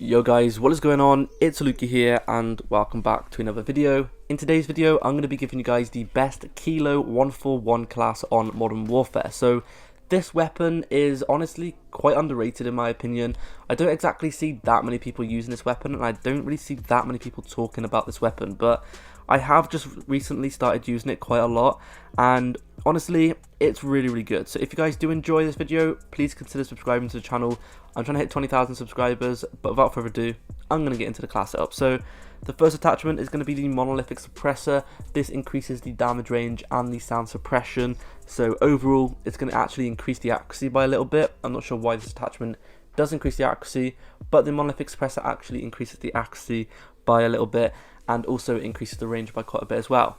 Yo guys, what is going on? It's Luki here and welcome back to another video. In today's video, I'm going to be giving you guys the best Kilo 141 class on Modern Warfare. So this weapon is honestly quite underrated in my opinion. I don't exactly see that many people using this weapon and I don't really see that many people talking about this weapon, but I have just recently started using it quite a lot and honestly it's really good. So if you guys do enjoy this video, please consider subscribing to the channel. I'm trying to hit 20,000 subscribers, but without further ado, I'm going to get into the class setup. So the first attachment is going to be the monolithic suppressor. This increases the damage range and the sound suppression. So overall, it's going to actually increase the accuracy by a little bit. I'm not sure why this attachment does increase the accuracy, but the monolithic suppressor actually increases the accuracy by a little bit and also increases the range by quite a bit as well.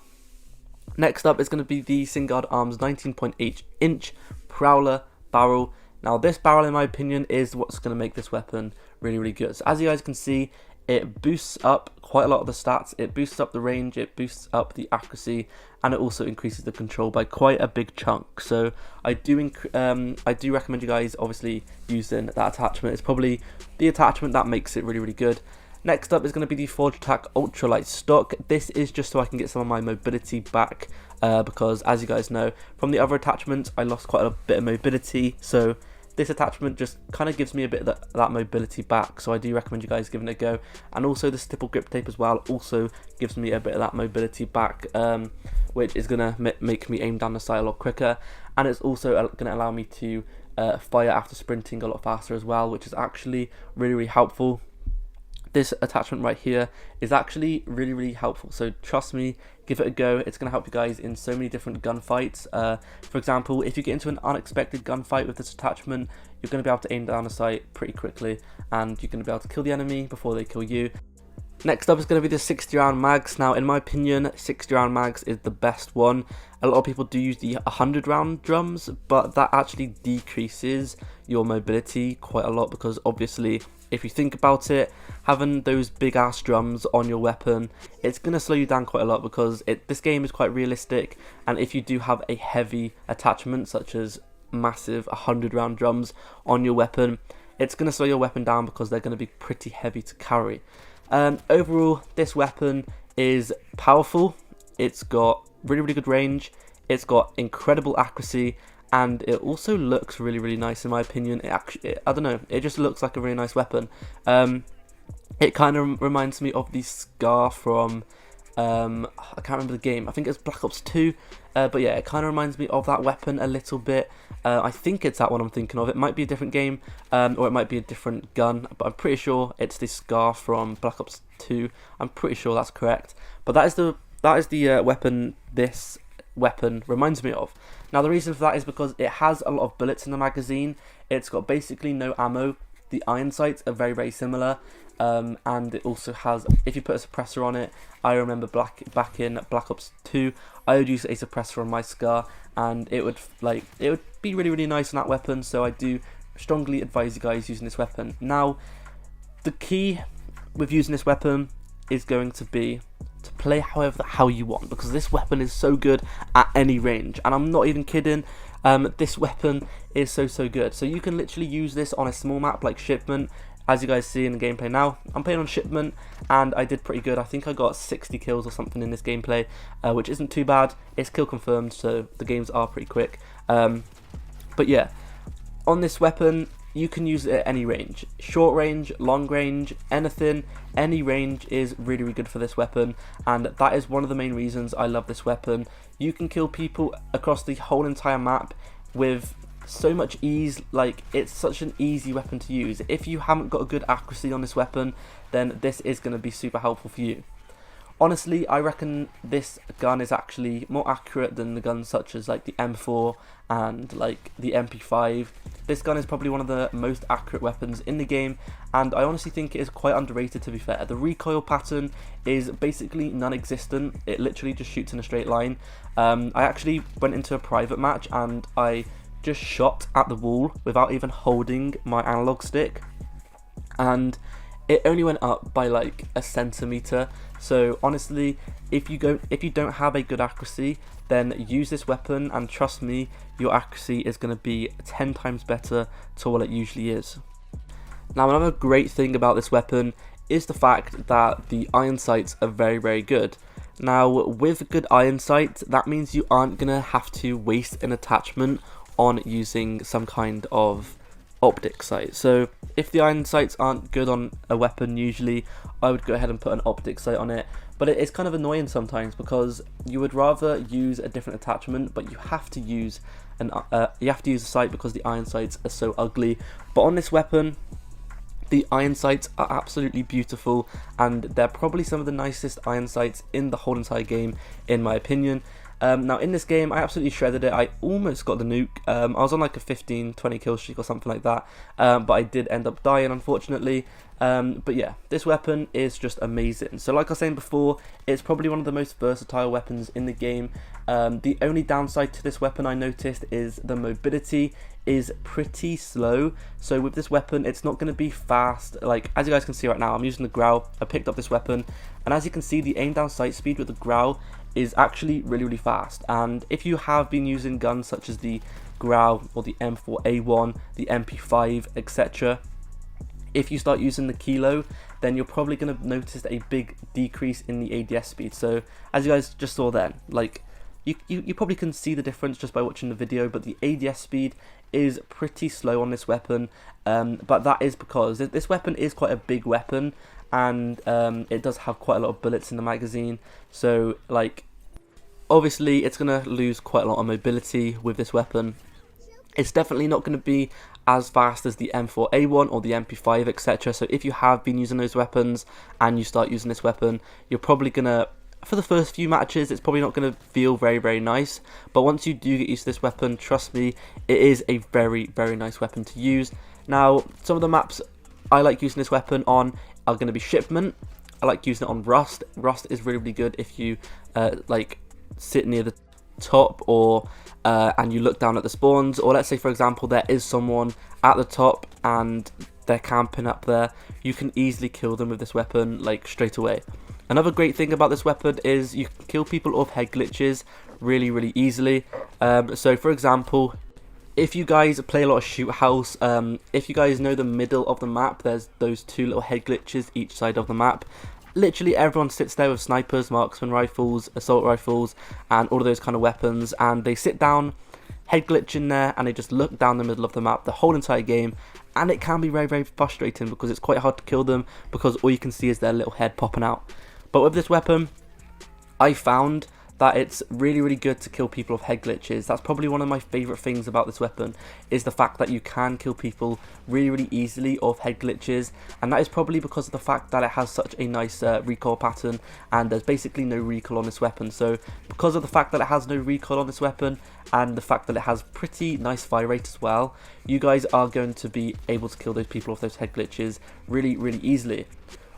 Next up is going to be the Singard Arms 19.8 inch Prowler barrel. Now this barrel in my opinion is what's going to make this weapon really good. So as you guys can see, it boosts up quite a lot of the stats, it boosts up the range, it boosts up the accuracy, and it also increases the control by quite a big chunk. So I do recommend you guys obviously using that attachment. It's probably the attachment that makes it really good. Next up is going to be the Forge Attack Ultralight Stock. This is just so I can get some of my mobility back because as you guys know from the other attachments I lost quite a bit of mobility, so this attachment just kind of gives me a bit of that mobility back, so I do recommend you guys giving it a go. And also the stipple grip tape as well also gives me a bit of that mobility back, which is going to make me aim down the sight a lot quicker, and it's also going to allow me to fire after sprinting a lot faster as well, which is actually really helpful. This attachment right here is actually really helpful, so trust me, give it a go. It's going to help you guys in so many different gunfights. For example, if you get into an unexpected gunfight with this attachment, you're going to be able to aim down a sight pretty quickly and you're going to be able to kill the enemy before they kill you. Next up is going to be the 60 round mags. Now in my opinion, 60 round mags is the best one. A lot of people do use the 100 round drums, but that actually decreases your mobility quite a lot because obviously if you think about it, having those big ass drums on your weapon, it's going to slow you down quite a lot because this game is quite realistic, and if you do have a heavy attachment such as massive 100 round drums on your weapon, it's going to slow your weapon down because they're going to be pretty heavy to carry. Overall, this weapon is powerful, it's got really good range, it's got incredible accuracy, and it also looks really nice in my opinion. I don't know, it just looks like a really nice weapon. It kind of reminds me of the Scar from I can't remember the game, I think it's Black Ops 2, but yeah, it kind of reminds me of that weapon a little bit. I think it's that one I'm thinking of. It might be a different game, or it might be a different gun, but I'm pretty sure it's the Scar from Black Ops 2. I'm pretty sure that's correct, but that is the weapon this weapon reminds me of. Now the reason for that is because it has a lot of bullets in the magazine, it's got basically no ammo, the iron sights are very similar, and it also has, if you put a suppressor on it, I remember back in Black Ops 2, I would use a suppressor on my Scar, and it would be really nice on that weapon, so I do strongly advise you guys using this weapon. Now, the key with using this weapon is going to be to play how you want, because this weapon is so good at any range, and I'm not even kidding. This weapon is so good. So you can literally use this on a small map like Shipment. As you guys see in the gameplay now, I'm playing on Shipment and I did pretty good. I think I got 60 kills or something in this gameplay, which isn't too bad. It's kill confirmed, so the games are pretty quick. But yeah, on this weapon you can use it at any range, short range, long range, anything. Any range is really good for this weapon, and that is one of the main reasons I love this weapon. You can kill people across the whole entire map with so much ease. Like, it's such an easy weapon to use. If you haven't got a good accuracy on this weapon, then this is going to be super helpful for you. Honestly, I reckon this gun is actually more accurate than the guns such as like the M4 and like the MP5. This gun is probably one of the most accurate weapons in the game, and I honestly think it is quite underrated, to be fair. The recoil pattern is basically non-existent. It literally just shoots in a straight line. I actually went into a private match and I just shot at the wall without even holding my analog stick, and it only went up by like a centimeter. So honestly, if you don't have a good accuracy, then use this weapon and trust me, your accuracy is going to be 10 times better to what it usually is. Now another great thing about this weapon is the fact that the iron sights are very good. Now with good iron sights, that means you aren't going to have to waste an attachment on using some kind of optic sight. So if the iron sights aren't good on a weapon, usually I would go ahead and put an optic sight on it. But it's kind of annoying sometimes because you would rather use a different attachment, but you have to use a sight because the iron sights are so ugly. But on this weapon, the iron sights are absolutely beautiful, and they're probably some of the nicest iron sights in the whole entire game, in my opinion. Now in this game, I absolutely shredded it. I almost got the nuke. I was on like a 15-20 kill streak or something like that, but I did end up dying, unfortunately. But yeah, this weapon is just amazing. So like I was saying before, it's probably one of the most versatile weapons in the game. The only downside to this weapon I noticed is the mobility is pretty slow. So with this weapon, it's not going to be fast. Like as you guys can see right now, I'm using the growl. I picked up this weapon, and as you can see, the aim down sight speed with the growl is actually really fast. And if you have been using guns such as the growl or the M4A1, the MP5, etc., if you start using the kilo, then you're probably going to notice a big decrease in the ADS speed. So as you guys just saw then, like you probably can see the difference just by watching the video, but the ADS speed is pretty slow on this weapon. But that is because this weapon is quite a big weapon, and it does have quite a lot of bullets in the magazine. So like obviously it's going to lose quite a lot of mobility with this weapon. It's definitely not going to be as fast as the M4A1 or the MP5, etc. So if you have been using those weapons and you start using this weapon, you're probably going to, for the first few matches, it's probably not going to feel very nice. But once you do get used to this weapon, trust me, it is a very nice weapon to use. Now, some of the maps I like using this weapon on are going to be Shipment. I like using it on Rust. Rust is really good if you like sit near the top, or and you look down at the spawns, or let's say for example there is someone at the top and they're camping up there. You can easily kill them with this weapon like straight away. Another great thing about this weapon is you can kill people off head glitches really easily. So for example, if you guys play a lot of shoot house, if you guys know the middle of the map, there's those two little head glitches each side of the map. Literally everyone sits there with snipers, marksman rifles, assault rifles, and all of those kind of weapons, and they sit down, head glitch in there, and they just look down the middle of the map the whole entire game. And it can be very frustrating because it's quite hard to kill them because all you can see is their little head popping out. But with this weapon, I found that it's really good to kill people with head glitches. That's probably one of my favourite things about this weapon, is the fact that you can kill people really easily off head glitches, and that is probably because of the fact that it has such a nice recoil pattern, and there's basically no recoil on this weapon. So because of the fact that it has no recoil on this weapon, and the fact that it has pretty nice fire rate as well, you guys are going to be able to kill those people off those head glitches really easily.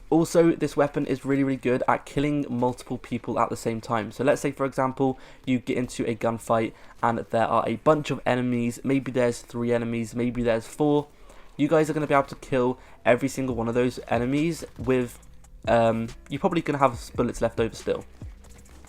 Also, this weapon is really good at killing multiple people at the same time. So let's say for example you get into a gunfight and there are a bunch of enemies, maybe there's 3 enemies, maybe there's 4. You guys are going to be able to kill every single one of those enemies with, you're probably going to have bullets left over still.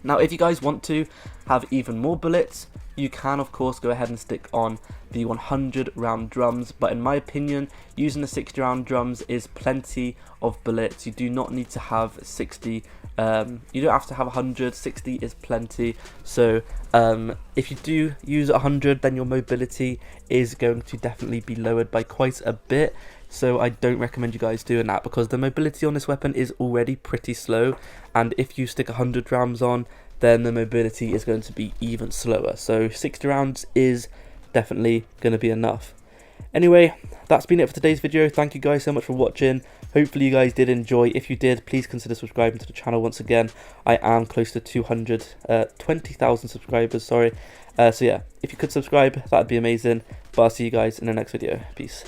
Now if you guys want to have even more bullets, you can of course go ahead and stick on the 100 round drums, but in my opinion using the 60 round drums is plenty of bullets. You do not need to have 60, you don't have to have 100, 60 is plenty. So if you do use 100, then your mobility is going to definitely be lowered by quite a bit. So I don't recommend you guys doing that because the mobility on this weapon is already pretty slow, and if you stick 100 rounds on, then the mobility is going to be even slower. So 60 rounds is definitely going to be enough. Anyway, that's been it for today's video. Thank you guys so much for watching. Hopefully you guys did enjoy. If you did, please consider subscribing to the channel once again. I am close to 20,000 subscribers, sorry. So yeah, if you could subscribe, that'd be amazing. But I'll see you guys in the next video. Peace.